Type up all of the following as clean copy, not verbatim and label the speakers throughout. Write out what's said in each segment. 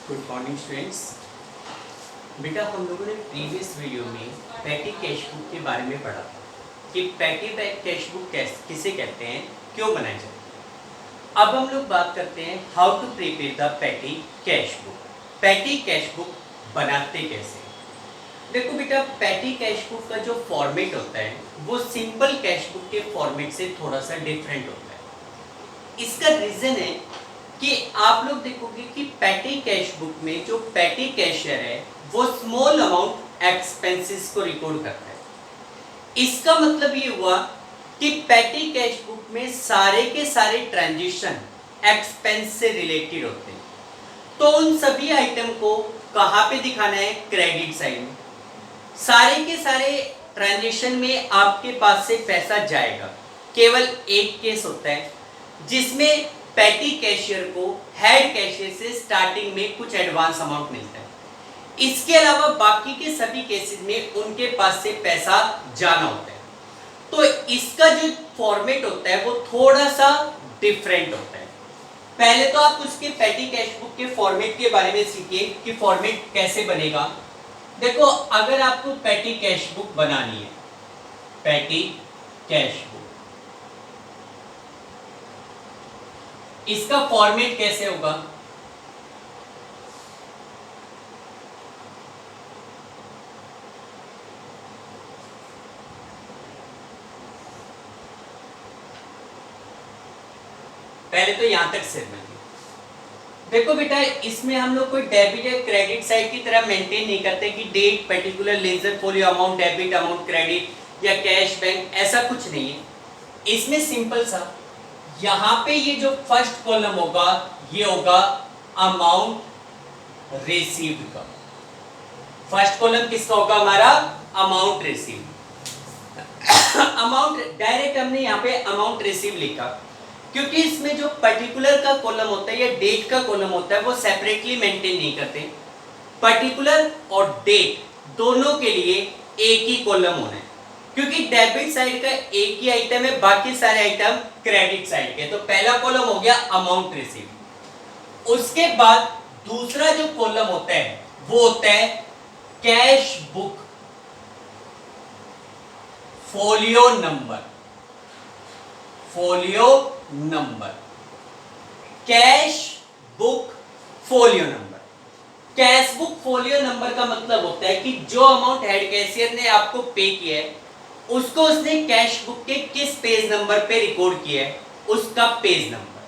Speaker 1: Good morning students. बेटा हम लोगों ने प्रीवियस वीडियो में पैटी कैश बुक के बारे में पढ़ा कि पैटी कैश बुक किसे कहते हैं, क्यों बनाई जाती है। अब हम लोग बात करते हैं how to prepare the petty cash book. Petty cash book बनाते कैसे। देखो बेटा, पैटी कैश बुक का जो फॉर्मेट होता है वो सिंपल कैश बुक के फॉर्मेट से थोड़ा सा डिफरेंट होता है। इसका रीजन है कि आप लोग देखोगे कि पैटी कैश बुक में जो पैटी कैशियर है वो स्मॉल अमाउंट एक्सपेंसेस को रिकॉर्ड करता है। इसका मतलब ये हुआ कि पैटी कैश बुक में सारे के सारे ट्रांजैक्शन एक्सपेंस से रिलेटेड होते हैं। तो उन सभी आइटम को कहाँ पे दिखाना है? क्रेडिट साइड में। सारे के सारे ट्रांजैक्शन में आपके पास से पैसा जाएगा। केवल एक केस होता है जिसमें पैटी कैशियर को हेड कैशियर से स्टार्टिंग में कुछ एडवांस अमाउंट मिलता है। इसके अलावा बाकी के सभी केसेस में उनके पास से पैसा जाना होता है। तो इसका जो फॉर्मेट होता है वो थोड़ा सा डिफरेंट होता है। पहले तो आप उसके पैटी कैश बुक के फॉर्मेट के बारे में सीखिए कि फॉर्मेट कैसे बनेगा। देखो, अगर आपको पैटी कैश बुक बनानी है, पैटी कैश बुक, इसका फॉर्मेट कैसे होगा? पहले तो यहां तक सिर में देखो बेटा, इसमें हम लोग कोई डेबिट या क्रेडिट साइड की तरह मेंटेन नहीं करते कि date, particular ledger folio amount, debit amount, credit या कैश बैंक, ऐसा कुछ नहीं है। इसमें सिंपल सा यहां पे ये जो फर्स्ट कॉलम होगा ये होगा अमाउंट रिसीव्ड का। फर्स्ट कॉलम किसका होगा? हमारा अमाउंट रिसीव्ड। अमाउंट डायरेक्ट हमने यहां पे अमाउंट रिसीव लिखा क्योंकि इसमें जो पर्टिकुलर का कॉलम होता है या डेट का कॉलम होता है वो सेपरेटली मेंटेन नहीं करते। पर्टिकुलर और डेट दोनों के लिए एक ही कॉलम होना है क्योंकि डेबिट साइड का एक ही आइटम है, बाकी सारे आइटम क्रेडिट साइड के। तो पहला कॉलम हो गया अमाउंट रिसीव। उसके बाद दूसरा जो कॉलम होता है वो होता है cash book folio number. Folio number, cash book folio number. Cash book folio number का मतलब होता है कि जो अमाउंट हेड कैशियर ने आपको पे किया है उसको उसने कैश बुक के किस पेज नंबर पे रिकॉर्ड किया है, उसका पेज नंबर।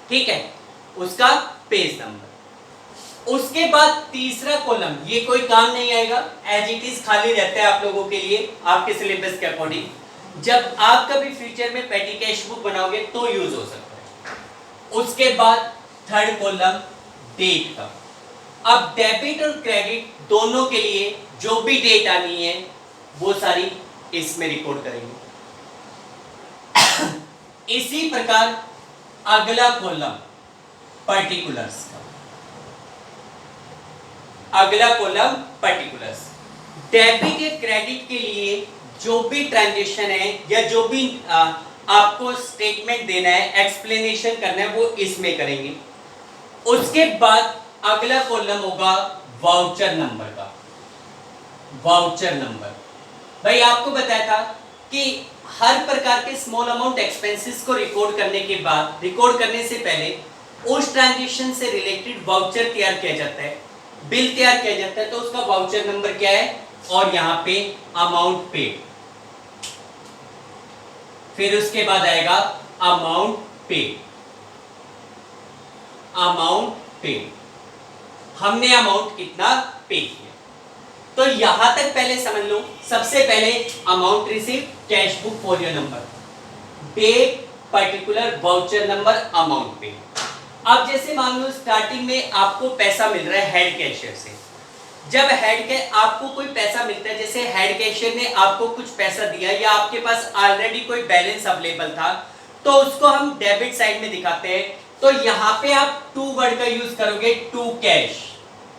Speaker 1: ठीक है, उसका पेज नंबर। उसके बाद तीसरा कॉलम, ये कोई काम नहीं आएगा, एज इट इज खाली रहता है आप लोगों के लिए आपके सिलेबस के अकॉर्डिंग। जब आप कभी फ्यूचर में पैटी कैश बुक बनाओगे तो यूज हो सकता है। उसके बाद थर्ड कॉलम डेट का। अब डेबिट और क्रेडिट दोनों के लिए जो भी डेट आनी है वो सारी इसमें रिकॉर्ड करेंगे। इसी प्रकार अगला कॉलम पर्टिकुलर्स का। अगला कॉलम पर्टिकुलर्स, डेबिट या क्रेडिट के लिए जो भी ट्रांजैक्शन है या जो भी आपको स्टेटमेंट देना है, एक्सप्लेनेशन करना है, वो इसमें करेंगे। उसके बाद अगला कॉलम होगा वाउचर नंबर का। वाउचर नंबर, भाई आपको बताया था कि हर प्रकार के स्मॉल अमाउंट एक्सपेंसेस को रिकॉर्ड करने के बाद, रिकॉर्ड करने से पहले उस ट्रांजैक्शन से रिलेटेड वाउचर तैयार किया जाता है, बिल तैयार किया जाता है। तो उसका वाउचर नंबर क्या है? और यहां पे अमाउंट पेड। फिर उसके बाद आएगा अमाउंट पेड। अमाउंट पेड, हमने अमाउंट कितना पे किया। तो यहां तक पहले समझ लो। सबसे पहले amount receive, cash book folio number, date, particular, voucher number, amount pay. अब जैसे मान लो स्टार्टिंग में आपको पैसा मिल रहा है हेड कैशियर से। जब हेड के आपको कोई पैसा मिलता है, जैसे हेड कैशियर ने आपको कुछ पैसा दिया या आपके पास ऑलरेडी कोई बैलेंस अवेलेबल था, तो उसको हम डेबिट साइड में दिखाते हैं। तो यहां पे आप टू वर्ड का यूज करोगे, टू कैश।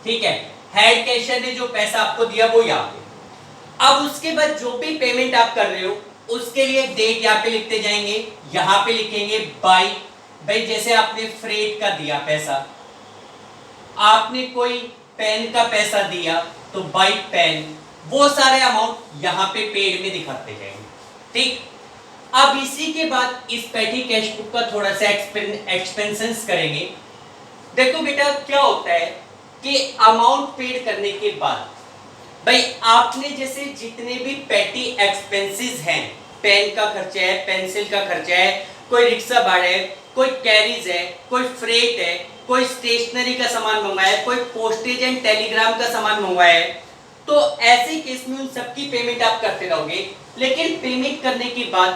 Speaker 1: ठीक है, हेड कैशियर ने जो पैसा आपको दिया वो यहाँ पे। अब उसके बाद जो भी पेमेंट आप कर रहे हो उसके लिए डेट यहाँ पे लिखते जाएंगे। यहाँ पे लिखेंगे बाई, भाई जैसे आपने फ्रेट का दिया पैसा, आपने कोई पेन का पैसा दिया तो बाई पेन, वो सारे अमाउंट यहां पे पेड में दिखाते जाएंगे। ठीक, अब इसी के बाद इस पेटी कैश बुक का थोड़ा सा एक्सपेंशंस करेंगे। देखो बेटा क्या होता है कि अमाउंट पेड करने के बाद भाई आपने जैसे जितने भी पेटी एक्सपेंसेस हैं, पेन का खर्चा है, पेंसिल का खर्चा है, कोई रिक्शा भाड़ा है, कोई कैरीज है, कोई फ्रेट है, कोई स्टेशनरी का सामान मंगवाया है, कोई पोस्टेज एंड टेलीग्राम का सामान मंगवाया है, तो ऐसे केस में उन सबकी पेमेंट आप करते रहोगे। लेकिन पेमेंट करने के बाद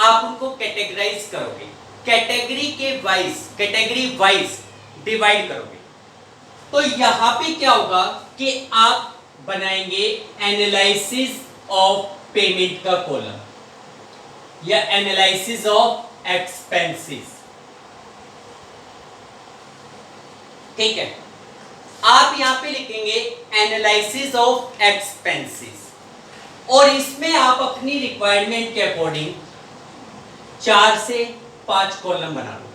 Speaker 1: आप उनको कैटेगराइज करोगे, कैटेगरी वाइज डिवाइड करोगे। तो यहां पे क्या होगा कि आप बनाएंगे एनालिसिस ऑफ पेमेंट का कॉलम या एनालिसिस ऑफ एक्सपेंसेस। ठीक है, आप यहां पे लिखेंगे एनालिसिस ऑफ एक्सपेंसेस और इसमें आप अपनी रिक्वायरमेंट के अकॉर्डिंग 4 से 5 कॉलम बना लो,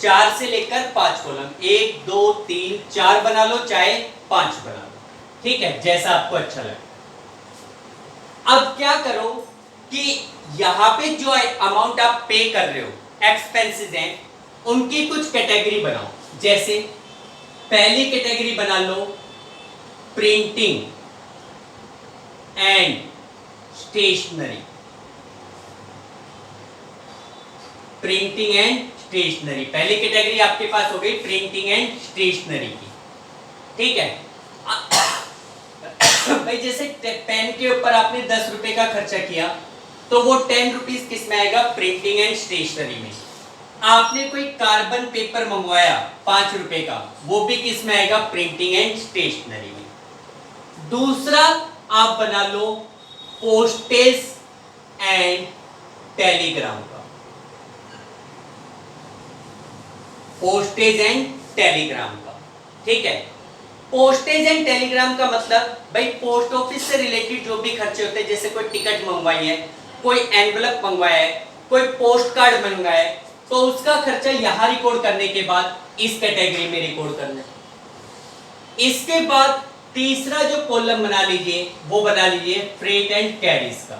Speaker 1: 4 से लेकर 5 कॉलम, 1 2 3 4 बना लो, चाहे 5 बना लो, ठीक है, जैसा आपको अच्छा लगे। अब क्या करो कि यहां पे जो अमाउंट आप पे कर रहे हो एक्सपेंसेस हैं, उनकी कुछ कैटेगरी बनाओ। जैसे पहली कैटेगरी बना लो printing and stationery, printing and stationery, पहली कैटेगरी आपके पास हो गई प्रिंटिंग एंड स्टेशनरी की। ठीक है, भाई जैसे पेन के ऊपर आपने 10 रुपए का खर्चा किया तो वो 10 रुपीज किस में आएगा, प्रिंटिंग एंड स्टेशनरी में। आपने कोई कार्बन पेपर मंगवाया 5 रुपए का, वो भी किस में आएगा, प्रिंटिंग एंड स्टेशनरी में। दूसरा आप बना लो पोस्टेज एंड टेलीग्राम का, पोस्टेज एंड टेलीग्राम का। ठीक है, पोस्टेज एंड टेलीग्राम का मतलब भाई पोस्ट ऑफिस से रिलेटेड जो भी खर्चे होते हैं, जैसे कोई टिकट मंगवाई है, कोई एनवलप मंगवाया है, कोई पोस्ट कार्ड मंगवाया है, तो उसका खर्चा यहां रिकॉर्ड करने के बाद इस कैटेगरी में रिकॉर्ड करना है। इसके बाद तीसरा जो कॉलम बना लीजिए वो बना लीजिए फ्रेट एंड कैरीज का,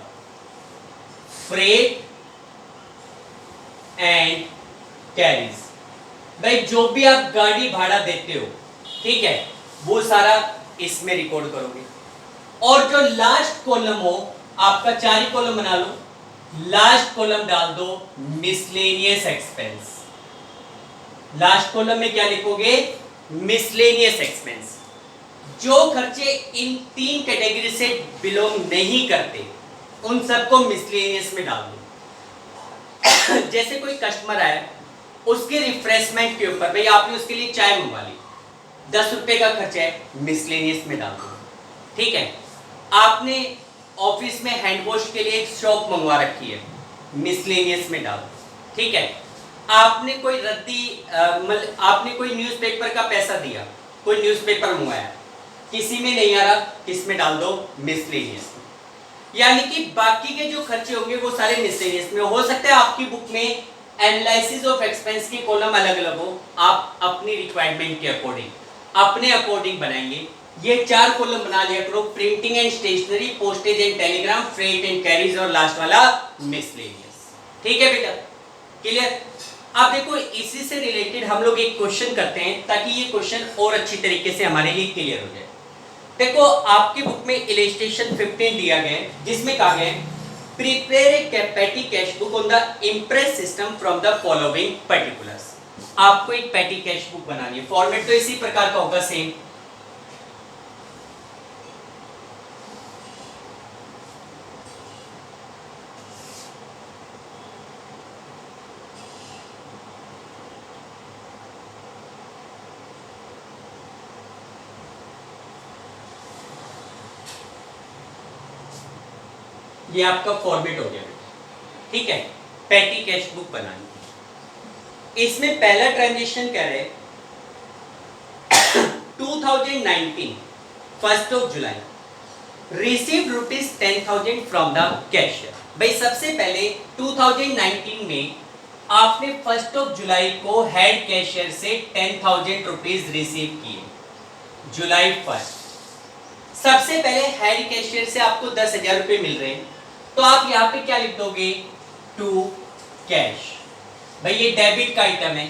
Speaker 1: फ्रेट एंड कैरीज। भाई जो भी आप गाड़ी भाड़ा देते हो, ठीक है, वो सारा इसमें रिकॉर्ड करोगे। और जो लास्ट कॉलम हो आपका, 4 ही कॉलम बना लो, लास्ट कॉलम डाल दो मिसलेनियस एक्सपेंस। लास्ट कॉलम में क्या लिखोगे, मिसलेनियस एक्सपेंस। जो खर्चे इन 3 कैटेगरी से बिलोंग नहीं करते उन सबको मिसलेनियस में डाल दो। जैसे कोई कस्टमर आया, उसके रिफ्रेशमेंट के ऊपर भाई आपने उसके लिए चाय मंगवा ली, 10 रुपए का खर्चा है, मिसलेनियस में डाल दो। ठीक है, आपने ऑफिस में हैंड वॉश के लिए एक शॉप मंगवा रखी है, मिसलेनियस में डाल दो। ठीक है, आपने कोई आपने कोई न्यूज़पेपर का पैसा दिया, कोई न्यूज़पेपर मंगवाया, किसी में नहीं आ रहा, किस में डाल दो, मिसलेनियस में। यानी कि बाकी के जो खर्चे होंगे वो सारे मिसलेनियस में। हो सकता है आपकी बुक में एनालिसिस ऑफ एक्सपेंस के कॉलम अलग अलग हो, आप अपनी रिक्वायरमेंट के अकॉर्डिंग अपने अकॉर्डिंग बनाएंगे। ये 4 कॉलम बना लिया करो, printing and stationery, postage and telegram, freight and carriage और लास्ट वाला मिसलेनियस। ठीक है बेटा, क्लियर। अब देखो इसी से रिलेटेड हम लोग एक क्वेश्चन करते हैं ताकि ये क्वेश्चन और अच्छी तरीके से हमारे लिए क्लियर हो जाए। देखो आपकी बुक में इलस्ट्रेशन 15 दिया गया है, जिसमें कहा गया है प्रिपेयर ए पेटी cash book on the impress system from the following particulars. आपको एक पेटी कैश बुक बनानी है, फॉर्मेट तो इसी प्रकार का होगा, सेम। ये आपका फॉर्मेट हो गया, ठीक है। पेटी कैश बुक बनानी, इसमें पहला ट्रांजेक्शन क्या है, 2019 1st of July received ₹10,000 from the cashier. भाई सबसे पहले 2019 में आपने 1 जुलाई को हेड कैशियर से 10,000 रुपीज रिसीव किए, जुलाई 1। सबसे पहले हेड कैशियर से आपको 10,000 रुपए मिल रहे हैं, तो आप यहाँ पे क्या लिख दोगे, टू कैश। भाई ये डेबिट का आइटम है,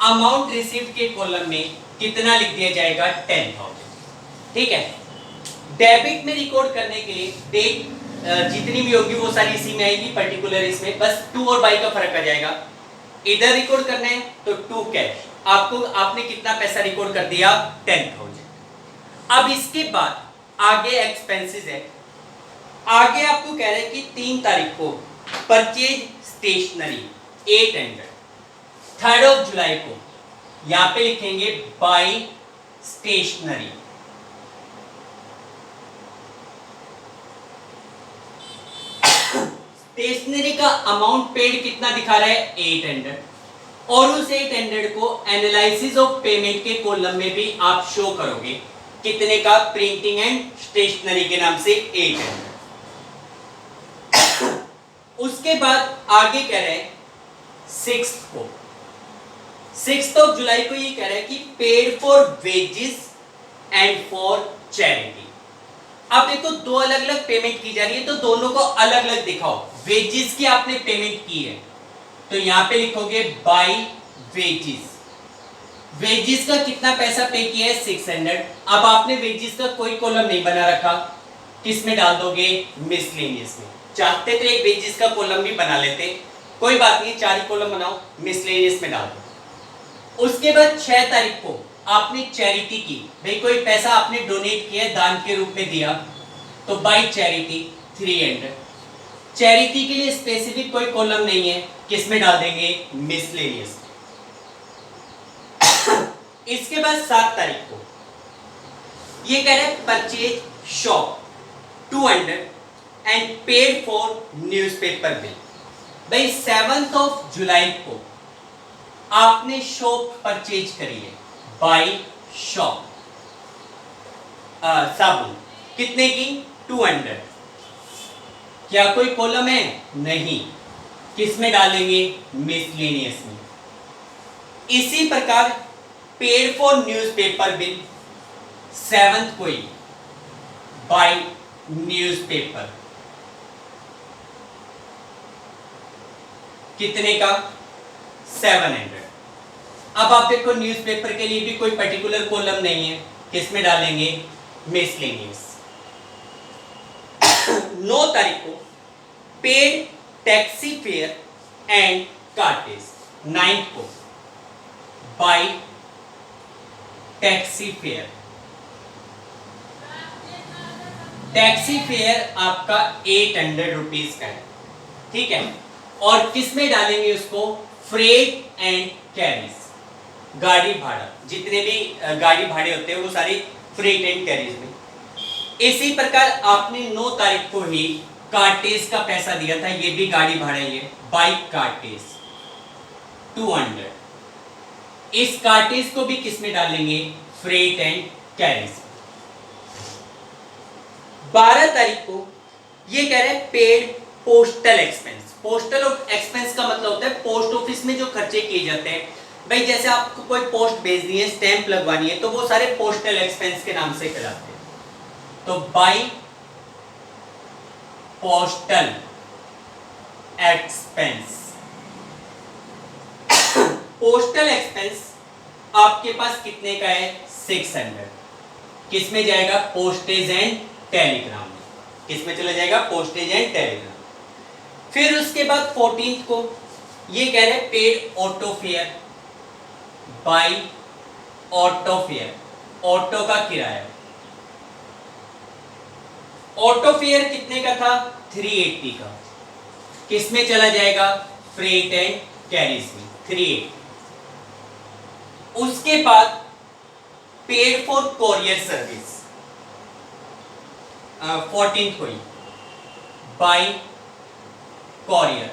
Speaker 1: अमाउंट रिसीव्ड के कॉलम में कितना लिख दिया जाएगा, 10,000। ठीक है, डेबिट में रिकॉर्ड करने के लिए डेट जितनी भी होगी वो सारी इसी में आएगी, पर्टिकुलर इसमें बस टू और बाई का फर्क आ जाएगा। इधर रिकॉर्ड करना है तो टू कैश, आपने कितना पैसा रिकॉर्ड कर दिया, 10,000। अब इसके बाद आगे एक्सपेंसेस है। आगे आपको कह रहे हैं कि 3 तारीख को परचेज स्टेशनरी 800, 3 जुलाई को यहां पे लिखेंगे बाई स्टेशनरी। स्टेशनरी का अमाउंट पेड कितना दिखा रहा है, 800, और उस 800 को एनालिसिस ऑफ पेमेंट के कॉलम में भी आप शो करोगे, कितने का, प्रिंटिंग एंड स्टेशनरी के नाम से 800। उसके बाद आगे कह रहे हैं 6 जुलाई को ये कह रहा है कि paid for wages and for charity. अब देखो दो अलग अलग पेमेंट की जा रही है, तो दोनों को अलग अलग दिखाओ। वेजेस की आपने पेमेंट की है तो यहां पे लिखोगे बाय वेजेस। वेजेस का कितना पैसा पे किया है, 600। अब आपने वेजेस का कोई कॉलम नहीं बना रखा, किस में डाल दोगे, मिसलेनियस में। चाहते तो एक वेजेस का कॉलम भी बना लेते, कोई बात नहीं, 4 ही कॉलम बनाओ, मिसलेनियस में डाल दो। उसके बाद 6 तारीख को आपने चैरिटी की, भाई कोई पैसा आपने डोनेट किया, दान के रूप में दिया, तो बाय चैरिटी 300। चैरिटी के लिए स्पेसिफिक कोई कॉलम नहीं है, किस में डाल देंगे, मिसलेनियस। इसके बाद 7 तारीख को ये कह रहे हैं purchase shop 200 and paid for newspaper bill. भाई 7 जुलाई को आपने शॉप परचेज करी है, बाय शॉप साबुन, कितने की, 200। क्या कोई कॉलम है, नहीं, किस में डालेंगे, मिसलेनियस में। इसी प्रकार पेड फॉर न्यूज़पेपर बिल 7 को ही बाय न्यूज़पेपर, कितने का, 700। अब आप देखो न्यूज़पेपर के लिए भी कोई पर्टिकुलर कॉलम नहीं है, किस में डालेंगे, मिसलेनियस। 9 तारीख को paid taxi fare and cartridge, 9 को bye taxi fare. Taxi fare आपका 800 रुपीज का है, ठीक है, और किस में डालेंगे उसको, फ्रेट एंड कैरीज, गाड़ी भाड़ा, जितने भी गाड़ी भाड़े होते हैं वो सारे फ्रेट एंड कैरीज में। इसी प्रकार आपने 9 तारीख को ही कार्टेज का पैसा दिया था, ये भी गाड़ी भाड़ा ही है, बाइक कार्टेज 200। इस कार्टेज को भी किस में डालेंगे, फ्रेट एंड कैरीज। 12 तारीख को ये कह रहे हैं paid postal expense. Postal expense का मतलब होता है पोस्ट ऑफिस में जो खर्चे किए जाते हैं। भाई जैसे आपको कोई पोस्ट भेजनी है, स्टैंप लगवानी है, तो वो सारे पोस्टल एक्सपेंस के नाम से कहलाते हैं। तो by postal expense, postal expense आपके पास कितने का है, 600। किस में जाएगा, पोस्टेज एंड टेलीग्राम में, किस में चला जाएगा, पोस्टेज एंड टेलीग्राम। फिर उसके बाद 14 को ये कह रहे हैं paid auto fare, by auto fare, auto का किराया। ऑटो फेयर कितने का था, 380 का, किस में चला जाएगा, फ्रेट एंड कैरीज में, 380। उसके बाद पेड फॉर कोरियर सर्विस 14 को ही बाय कोरियर।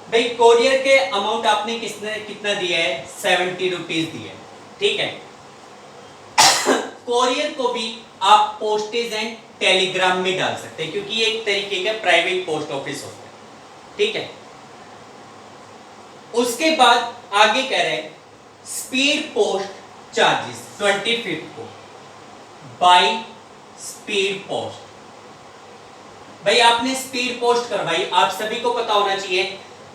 Speaker 1: भाई कोरियर के अमाउंट आपने कितना दिया है, 70 रुपीज दिया है, ठीक है। कोरियर को भी आप पोस्टेज एंड टेलीग्राम में डाल सकते हैं, क्योंकि ये एक तरीके का प्राइवेट पोस्ट ऑफिस होता है, ठीक है। उसके बाद आगे कह रहे हैं स्पीड पोस्ट चार्जेस 25 को बाय स्पीड पोस्ट। भाई आपने स्पीड पोस्ट करवाई, आप सभी को पता होना चाहिए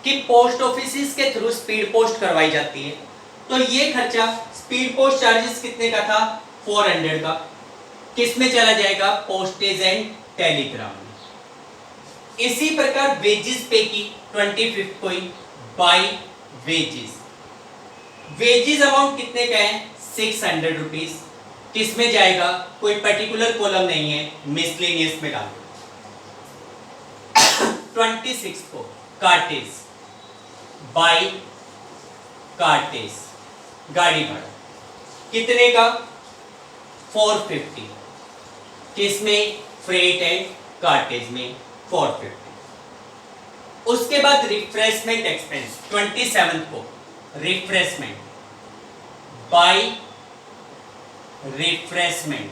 Speaker 1: कि पोस्ट ऑफिस के थ्रू स्पीड पोस्ट करवाई जाती है। तो ये खर्चा स्पीड पोस्ट चार्जेस कितने का था? 400 का। किस में चला जाएगा? पोस्टेज एंड टेलीग्राम में। इसी प्रकार वेजेस पे की 25 को बाय वेजेस। वेजेस अमाउंट कितने का है? 600 रुपीज। किस में जाएगा? कोई पर्टिकुलर कॉलम नहीं है, मिसलेनियस में डाल दो। 26 को कार्टेज बाय कार्टेज गाड़ी भाड़ा कितने का? 450। किसमें? फ्रेट एंड कार्टेज में 450। उसके बाद रिफ्रेशमेंट एक्सपेंस 27 को रिफ्रेशमेंट बाय रिफ्रेशमेंट।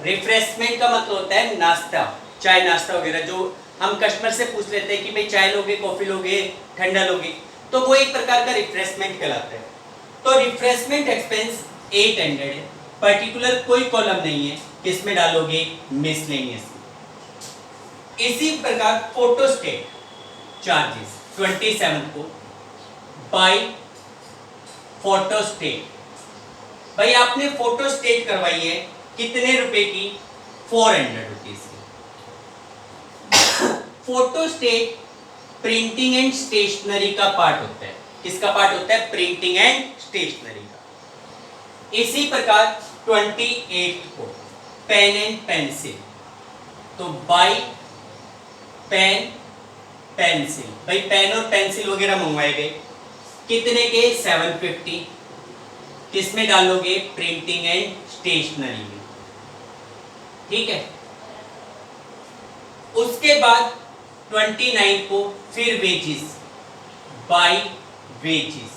Speaker 1: रिफ्रेशमेंट का मतलब होता है नाश्ता, चाय नाश्ता वगैरह। जो हम कस्टमर से पूछ लेते हैं कि भाई चाय लोगे, कॉफी लोगे, ठंडा लोगे, तो वो एक प्रकार का रिफ्रेशमेंट कहलाता है। तो रिफ्रेशमेंट एक्सपेंस 800 है, पर्टिकुलर कोई कॉलम नहीं है, किसमें डालोगे? मिसलेनियस में। इसी प्रकार फोटोस्टेट चार्जेस 27 को बाय फोटोस्टेट। भाई आपने फोटोस्टेट करवाई है, कितने रुपए की? 400 रुपीज की। फोटोस्टेट प्रिंटिंग एंड स्टेशनरी का पार्ट होता है। किसका पार्ट होता है? प्रिंटिंग एंड स्टेशनरी का। इसी प्रकार 28 को पेन एंड पेंसिल, तो बाय पेन पेंसिल। भाई पेन और पेंसिल वगैरह मंगवाए गए, कितने के? 750। किसमें डालोगे? प्रिंटिंग एंड स्टेशनरी में। ठीक है। उसके बाद 29 को फिर वेजेस बाय वेजेस।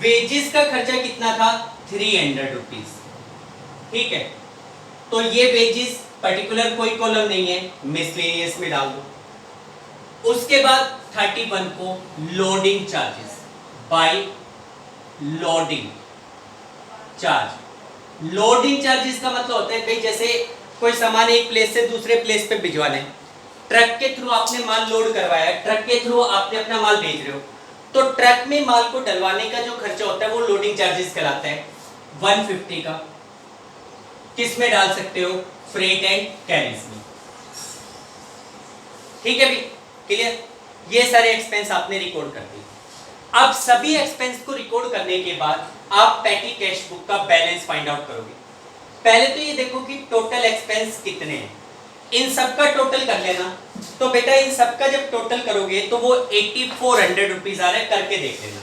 Speaker 1: वेजेस का खर्चा कितना था? 300 रुपीज। ठीक है। तो ये वेजेस पर्टिकुलर कोई कॉलम नहीं है, मिसलेनियस में डाल दो। उसके बाद 31 को loading charges by loading charge. Loading charges का मतलब होता है भाई जैसे कोई सामान एक प्लेस से दूसरे प्लेस पे भिजवाना है, ट्रक के थ्रू आपने माल लोड करवाया, ट्रक के थ्रू आपने अपना माल भेज रहे हो, तो ट्रक में माल को डलवाने का जो खर्चा होता है वो लोडिंग चार्जेस कहलाता है 150 का। किस में डाल सकते हो? फ्रेट एंड कैरीज में। ठीक है भी, क्लियर? ये सारे एक्सपेंस आपने रिकॉर्ड कर दिए। अब सभी एक्सपेंस को रिकॉर्ड करने के बाद आप पेटी कैश बुक का बैलेंस फाइंड आउट करोगे। पहले तो ये देखो कि टोटल एक्सपेंस कितने हैं, इन सब का टोटल कर लेना। तो बेटा इन सब का जब टोटल करोगे तो वो 8400 रुपीज आ रहा है, करके देख लेना।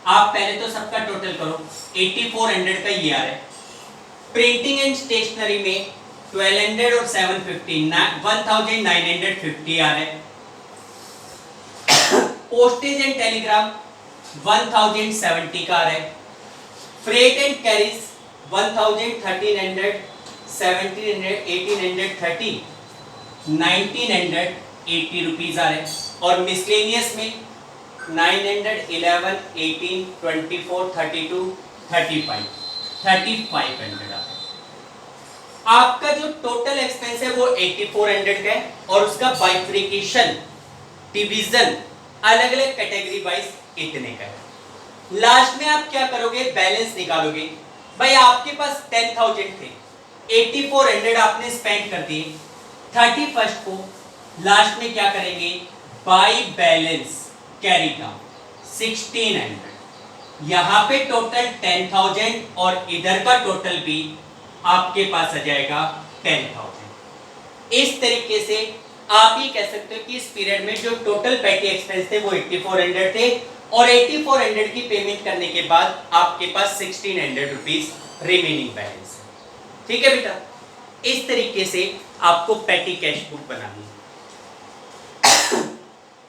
Speaker 1: आप पहले तो सबका टोटल करो, 8400 का ये आ रहा है। प्रिंटिंग एंड स्टेशनरी में 1200 और 750 1950 आ रहा है। पोस्टेज एंड टेलीग्राम 1070 का आ रहा है। फ्रेट एंड कैरीज 1300 1700 1830 1980 रुपीज आ रहे हैं। और मिसलेनियस में 900 11 18 24 32 35 3500 आ रहे हैं। आपका जो टोटल एक्सपेंस है वो 8400 का है, और उसका बाइफरिकेशन डिवीजन अलग अलग कैटेगरी वाइज इतने का है। लास्ट में आप क्या करोगे? बैलेंस निकालोगे। भाई आपके पास 10,000 थे, 8400 आपने स्पेंड कर दिए। 31st को लास्ट में क्या करेंगे? By balance carry down 1600। यहां पे टोटल 10,000 और इधर का टोटल भी आपके पास आ जाएगा 10,000। इस तरीके से आप ये कह सकते हो कि इस पीरियड में जो टोटल पेटी एक्सपेंस थे वो 8400 थे, और 8400 की पेमेंट करने के बाद आपके पास 1600 रुपीज रिमेनिंग बैलेंस है। ठीक है बेटा, इस तरीके से आपको पेटी कैश बुक बनानी है।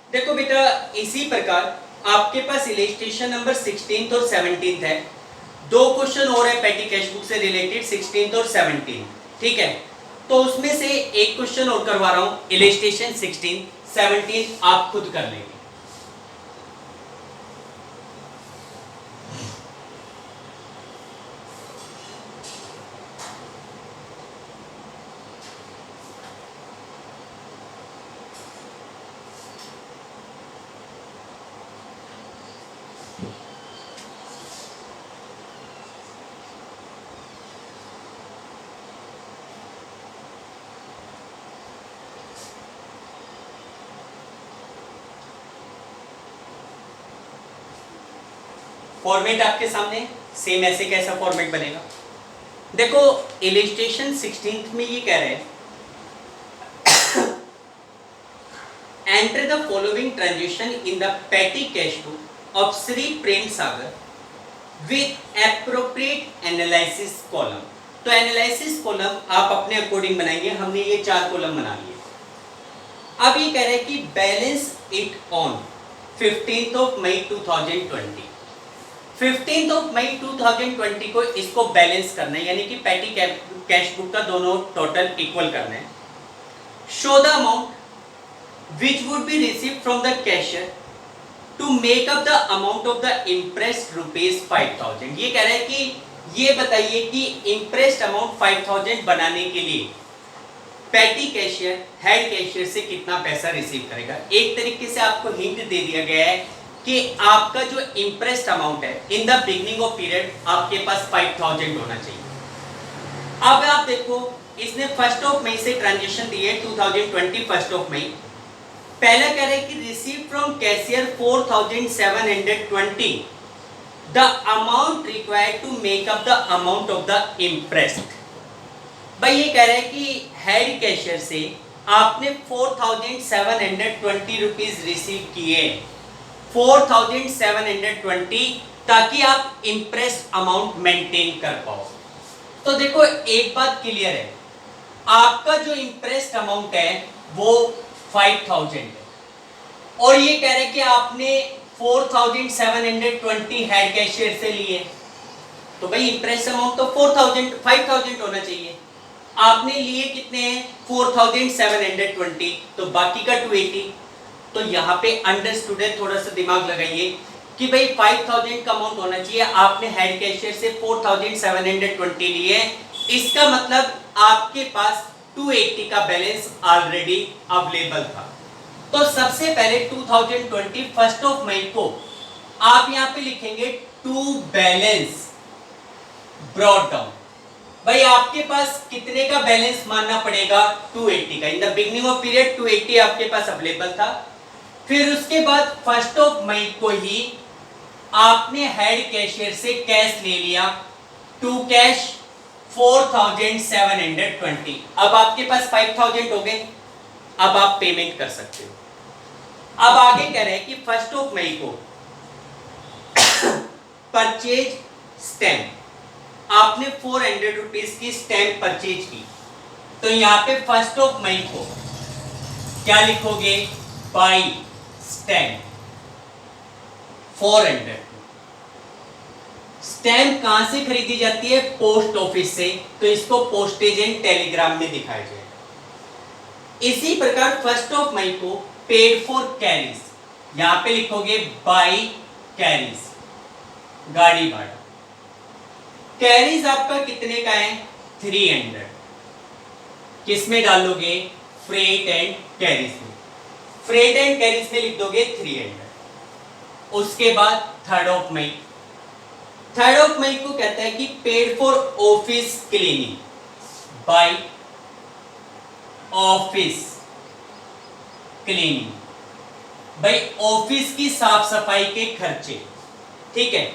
Speaker 1: देखो बेटा, इसी प्रकार आपके पास इलस्ट्रेशन नंबर 16 और 17 है। दो क्वेश्चन और है पेटी कैश बुक से रिलेटेड, 16 और 17। ठीक है, तो उसमें से एक क्वेश्चन और करवा रहा हूं, इलस्ट्रेशन 16 17 आप खुद कर लेंगे। फॉर्मेट आपके सामने सेम ऐसे कैसा फॉर्मेट बनेगा। देखो इलिस्ट्रेशन 16 में ये कह रहे हैं enter the following transaction in the पेटी cash book of Shri Prem Sagar with appropriate analysis column. तो एनालिसिस कॉलम आप अपने अकॉर्डिंग बनाएंगे, हमने ये 4 कॉलम बना लिए। अब ये कह रहे हैं कि बैलेंस इट ऑन 15 मई 2020। 15 मई 2020 को इसको बैलेंस करना है, यानी कि पेटी कैश बुक का दोनों टोटल इक्वल करना है। Show the amount which would be receive from the cashier to make up the amount of the impressed rupees 5000। ये कह रहे हैं कि ये बताइए कि इंप्रेस्ड अमाउंट 5000 बनाने के लिए पेटी कैशियर हेड कैशियर से कितना पैसा रिसीव करेगा। एक तरीके से आपको हिंट दे दिया गया है कि आपका जो इंप्रेस्ड अमाउंट है in the beginning of period आपके पास 5000 होना चाहिए। अब आप देखो इसने 1 मई से ट्रांजेक्शन दी है 2020 1 मई। पहला कह रहे हैं कि receive from cashier 4720 the amount required to make up the amount of the impressed. भाई ये कह रहे हैं कि हेड कैशियर से आपने 4720 रुपीज रिसीव किए, 4720, ताकि आप इंप्रेस्ड अमाउंट मेंटेन कर पाओ। तो देखो एक बात क्लियर है, आपका जो इंप्रेस्ड अमाउंट है वो 5000 है और ये कह रहे हैं कि आपने 4720 हेड कैशियर से लिए, तो भाई इंप्रेस्ड अमाउंट तो 5000 होना चाहिए। आपने लिए कितने हैं 4720, तो बाकी का 280। तो यहाँ पे अंडरस्टूड है, थोड़ा सा दिमाग लगाइए कि भाई 5000 का अमाउंट होना चाहिए, आपने हेड कैशियर से 4720 लिए, इसका मतलब आपके पास 280 का बैलेंस ऑलरेडी अवेलेबल था। तो सबसे पहले 2020 1 मई को आप यहाँ पे लिखेंगे टू बैलेंस ब्रॉट डाउन। भाई आपके पास कितने का बैलेंस मानना पड़ेगा 280 का। In the beginning of period 280 आपके पास अवेलेबल था। फिर उसके बाद 1 मई को ही आपने हेड कैशियर से कैश ले लिया, टू कैश 4720। अब आपके पास 5000 हो गए, अब आप पेमेंट कर सकते हो। अब आगे कह रहे हैं कि 1 मई को परचेज स्टैम्प, आपने 400 रुपीज की स्टैम्प परचेज की, तो यहां पे 1 मई को क्या लिखोगे, बाई स्टैम्प 400। स्टैम्प कहां से खरीदी जाती है, पोस्ट ऑफिस से, तो इसको पोस्टेज एंड टेलीग्राम में दिखाया जाएगा। इसी प्रकार 1 मई को पेड फॉर कैरीज, यहां पे लिखोगे बाई कैरीज, गाड़ी भाड़ा। कैरीज आपका कितने का है 300, किसमें डालोगे, फ्रेट एंड कैरीज में। फ्रेट एंड कैरीज में लिख दोगे 300। उसके बाद 3 मई, 3 मई को कहता है कि paid for office cleaning by office cleaning, भाई ऑफिस की साफ सफाई के खर्चे, ठीक है।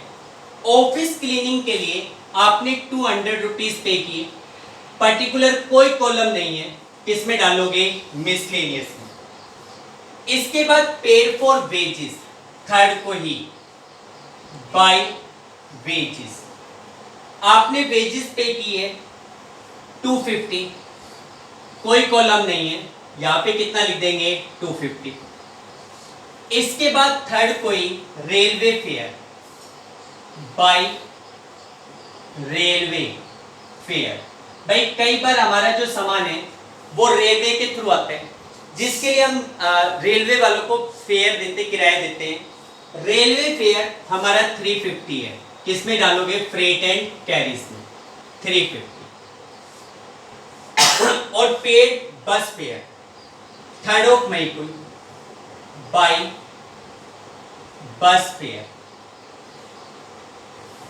Speaker 1: ऑफिस क्लीनिंग के लिए आपने 200 रुपीज पे किए, पर्टिकुलर कोई कॉलम नहीं है, किसमें डालोगे, मिसलेनियस में। इसके बाद पेड फॉर वेजेस, 3 को ही बाय वेजेस, आपने वेजेस पे किए 250, कोई कॉलम नहीं है, यहां पे कितना लिख देंगे 250। इसके बाद 3 को ही railway fare by railway fare. भाई कई बार हमारा जो सामान है वो रेलवे के थ्रू आता है, जिसके लिए हम रेलवे वालों को फेयर देते, किराया देते हैं। रेलवे फेयर हमारा 350 है, किसमें डालोगे, फ्रेट एंड कैरीज में 350। और पेड बस फेयर 3 मई को बाय बस फेयर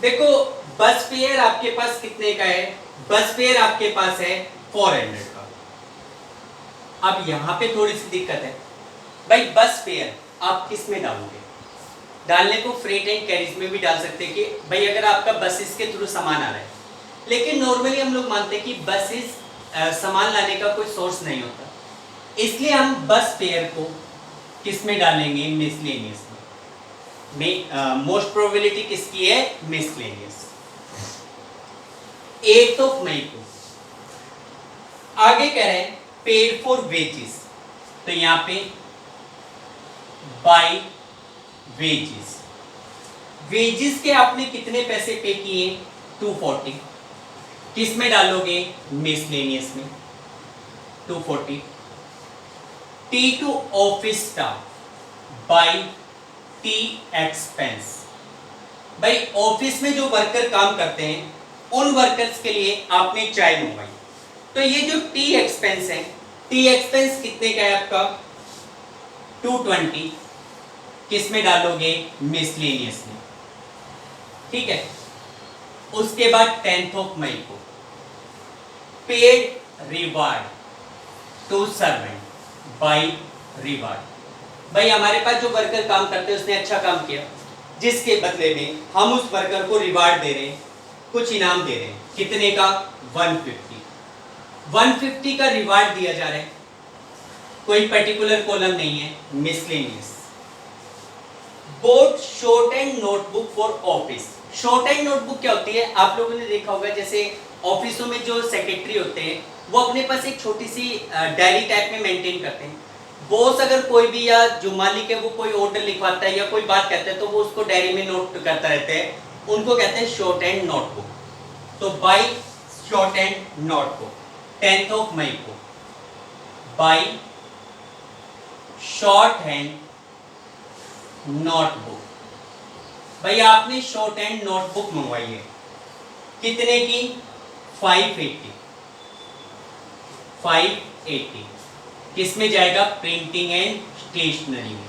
Speaker 1: देखो बस फेयर आपके पास कितने का है, बस फेयर आपके पास है 400 का। अब यहां पे थोड़ी सी दिक्कत है भाई, बस फेयर आप किस में डालोगे, डालने को फ्रेट एंड कैरीज में भी डाल सकते हैं कि भाई अगर आपका बसेस के थ्रू सामान आ रहा है, लेकिन नॉर्मली हम लोग मानते हैं कि बसेस सामान लाने का कोई सोर्स नहीं होता, इसलिए हम बस फेयर को किस में डालेंगे, मिसलेनियस में। मोस्ट प्रोबेबिलिटी किसकी है, मिसलेनियस। 8 मई को आगे कह रहे हैं पेड फॉर वेजेस, तो यहां पे बाय वेजेस, वेजेस के आपने कितने पैसे पे किए 240, किस में डालोगे, मिसलेनियस में 240। Tea to office staff by tea expense, भाई ऑफिस में जो वर्कर काम करते हैं उन वर्कर्स के लिए आपने चाय मंगवाई, तो ये जो टी एक्सपेंस है, टी एक्सपेंस कितने का है आपका 220, किस में डालोगे, मिसलेनियस में, ठीक है। उसके बाद 10 मई को paid reward to servant by reward, भाई हमारे पास जो वर्कर काम करते हैं उसने अच्छा काम किया, जिसके बदले में हम उस वर्कर को रिवार्ड दे रहे हैं, कुछ इनाम दे रहे हैं, कितने का 150 का रिवार्ड दिया जा रहा है, कोई पर्टिकुलर कॉलम नहीं है, miscellaneous. Boat short and notebook for office, short and notebook क्या होती है, आप लोगों ने देखा होगा जैसे ऑफिसों में जो सेक्रेटरी होते हैं वो अपने पास एक छोटी सी डायरी टाइप में मेंटेन करते हैं, बॉस अगर कोई भी या जो मालिक है वो कोई ऑर्डर लिखवाता है या कोई बात कहता है तो वो उसको डायरी में नोट करता रहता है, उनको कहते हैं शॉर्ट एंड नोटबुक। तो बाय शॉर्ट एंड नोटबुक 10 मई को बाय शॉर्ट हैंड नोटबुक, भाई आपने शॉर्ट हैंड नोटबुक मंगवाई है, कितने की 580, किस में जाएगा, प्रिंटिंग एंड स्टेशनरी में,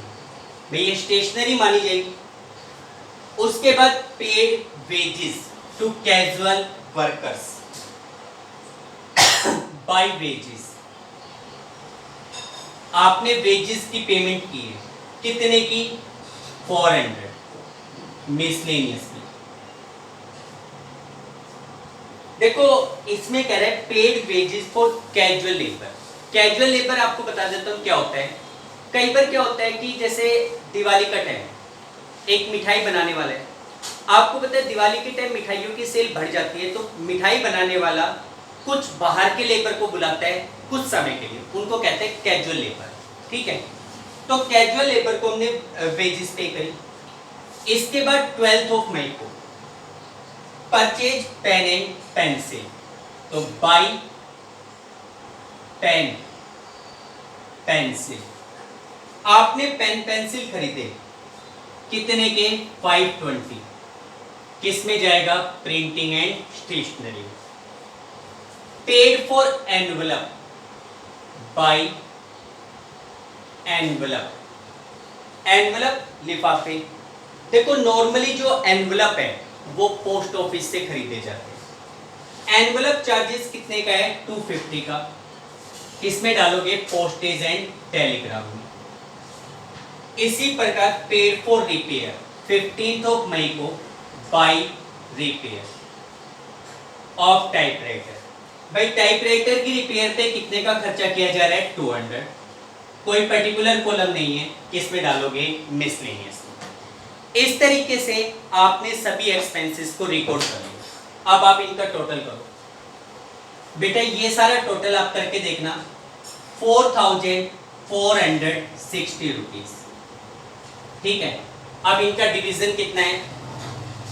Speaker 1: भाई ये स्टेशनरी मानी जाएगी। उसके बाद paid wages to casual workers by wages, आपने वेजेस की पेमेंट की है, कितने की 400, मिसलेनियस में। देखो इसमें कह रहे हैं paid wages for casual labour, casual labour आपको बता देता हूं क्या होता है, कई बार क्या होता है कि जैसे दिवाली का टाइम, एक मिठाई बनाने वाला है, आपको पता है दिवाली के टाइम मिठाइयों की सेल बढ़ जाती है, तो मिठाई बनाने वाला कुछ बाहर के लेबर को बुलाता है कुछ समय के लिए, उनको कहते हैं कैजुअल लेबर, ठीक है। तो कैजुअल लेबर को हमने वेजेस पे करी। इसके बाद 12 मई को परचेज पेन एंड पेंसिल, तो बाय पेन पेंसिल, आपने पेन पेंसिल खरीदे, कितने के 520, किस में जाएगा, printing and stationery. Paid for envelope by envelope, envelope लिफाफे, देखो नॉर्मली जो एनवलप है वो पोस्ट ऑफिस से खरीदे जाते हैं, एनवलप चार्जेस कितने का है 250 का, किसमें डालोगे, पोस्टेज एंड टेलीग्राम में। इसी प्रकार पेड फॉर रिपेयर 15 मई को बाय रिपेयर ऑफ टाइपराइटर, भाई टाइपराइटर की रिपेयर पे कितने का खर्चा किया जा रहा है 200, कोई पर्टिकुलर कॉलम नहीं है, किसमें डालोगे, मिसलेनियस। इस तरीके से आपने सभी एक्सपेंसेस को रिकॉर्ड कर लिया। अब आप इनका टोटल करो बेटा, ये सारा टोटल आप करके देखना 4460 रुपीज, ठीक है। अब इनका डिवीजन कितना है,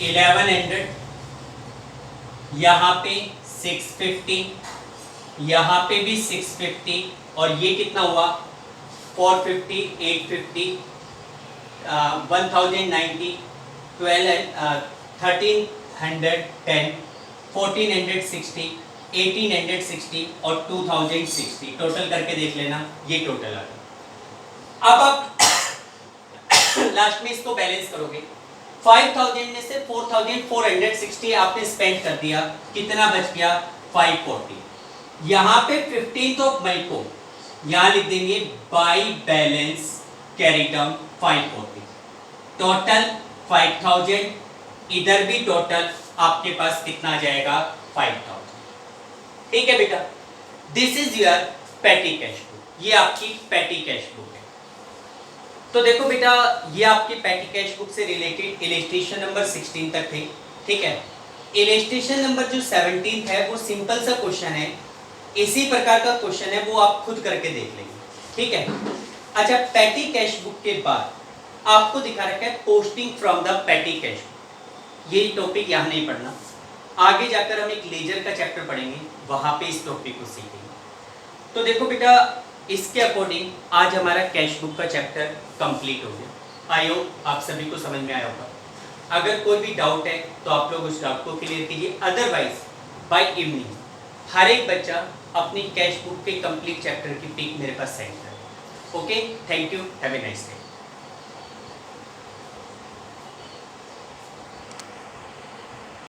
Speaker 1: 1100, यहाँ पे 650, यहाँ पे भी 650, और ये कितना हुआ 450, 850, 1090, 1310, 1460, 1860 और 2060, टोटल करके देख लेना, ये टोटल आ गया। अब आप लास्ट में इसको बैलेंस करोगे, 5000 में से 4460 आपने स्पेंड कर दिया, कितना बच गया 540। यहाँ पे 15 मई को यहाँ लिख देंगे by balance carry down 540, total 5000, इधर भी टोटल आपके पास कितना आ जाएगा 5000। ठीक है बेटा, दिस इज योर पेटी कैश बुक, ये आपकी पेटी कैश बुक है। तो देखो बेटा, ये आपकी पेटी कैश बुक से रिलेटेड इलस्ट्रेशन नंबर 16 तक थे। ठीक है, इलस्ट्रेशन नंबर जो 17 है वो सिंपल सा क्वेश्चन है, इसी प्रकार का क्वेश्चन है, वो आप खुद करके देख लेंगे। ठीक है, अच्छा, पेटी कैश बुक के बाद आपको दिखा रखा है पोस्टिंग फ्रॉम द पेटी कैश बुक। ये टॉपिक यहाँ नहीं पढ़ना, आगे जाकर हम एक लेजर का चैप्टर पढ़ेंगे, वहां पे इस टॉपिक को सीखेंगे। तो देखो बेटा, इसके अकॉर्डिंग आज हमारा कैश बुक का चैप्टर कंप्लीट हो गया। आई होप आप सभी को समझ में आया होगा। अगर कोई भी डाउट है तो आप लोग उस डाउट को क्लियर कीजिए, अदरवाइज बाय इवनिंग हर एक बच्चा अपनी कैश बुक के कंप्लीट चैप्टर की पिक मेरे पास सेंड करें। Okay, thank you, have a nice day.